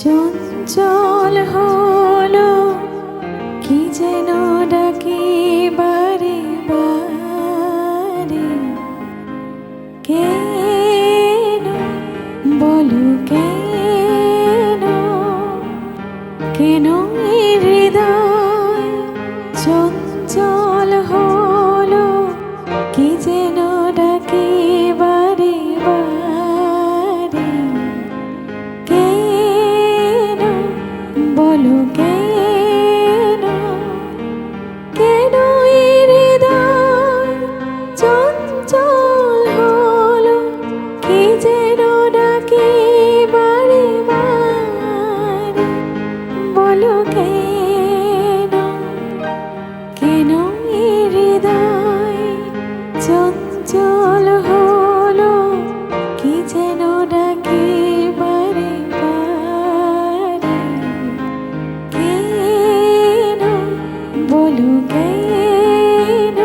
চঞ্চল হলো কি যেন ডাকে বারে বারে, কেন বলো কেন, কেন এই হৃদয় চঞ্চল হলো কি যেন ডাকে বারে বারে, কেন বলো কেন, কেন এই হৃদয় চঞ্চল হলো কি যেন ডাকে বারে বারে, বলো কেন, কেন এই হৃদয় চঞ্চল হলো কি যেন ডাকে বারে বারে, কেন বলো কেন।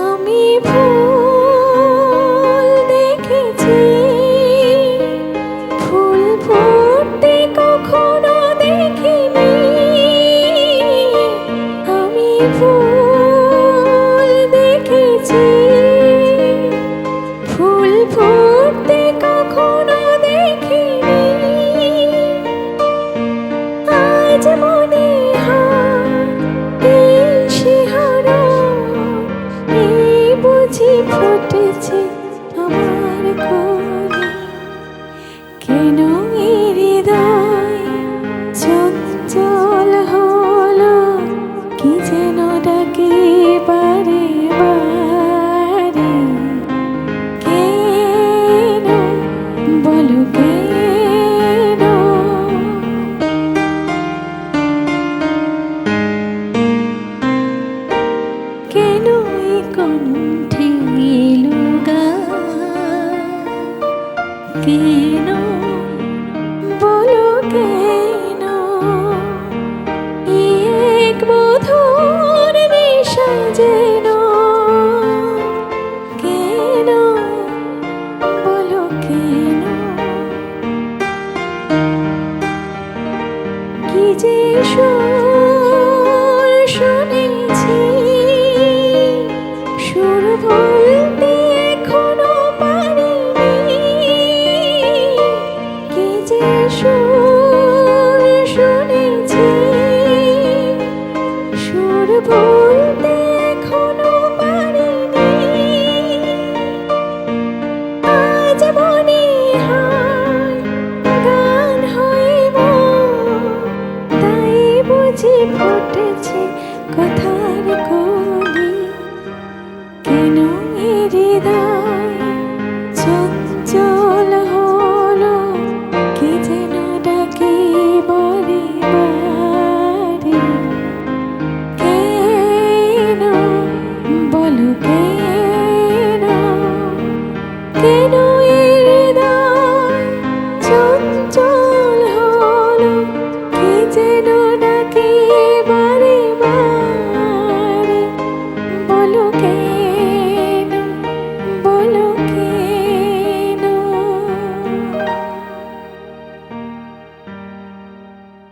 আমি ফুল দেখেছি, ফুল ফুটতে কখনো দেখিনি। আমি ফুল দেখেছি, ফুল ফুটতে কখনো দেখিনি। আজ মনে হয় এই শিহরণ, এই বুঝি ফুটেছে আমার কোলে। কেন এই হৃদয় চঞ্চল হলো কি যেন ডাকে বারে বারে, কেন বলো কেন। কেন এই কণ্ঠে এলো গান, কেন বলো কেন, এক মধুর নেশা যেন, কেন বলো কেন। কি যে সুর শুনেছি, সুর ভুলতে এখনো পারিনি। কি যে সুর শুনেছি, সুর ভুলতে এখনো পারিনি। আজ মনে হয় গান হইব, তাই বুঝি ফুটেছে কথার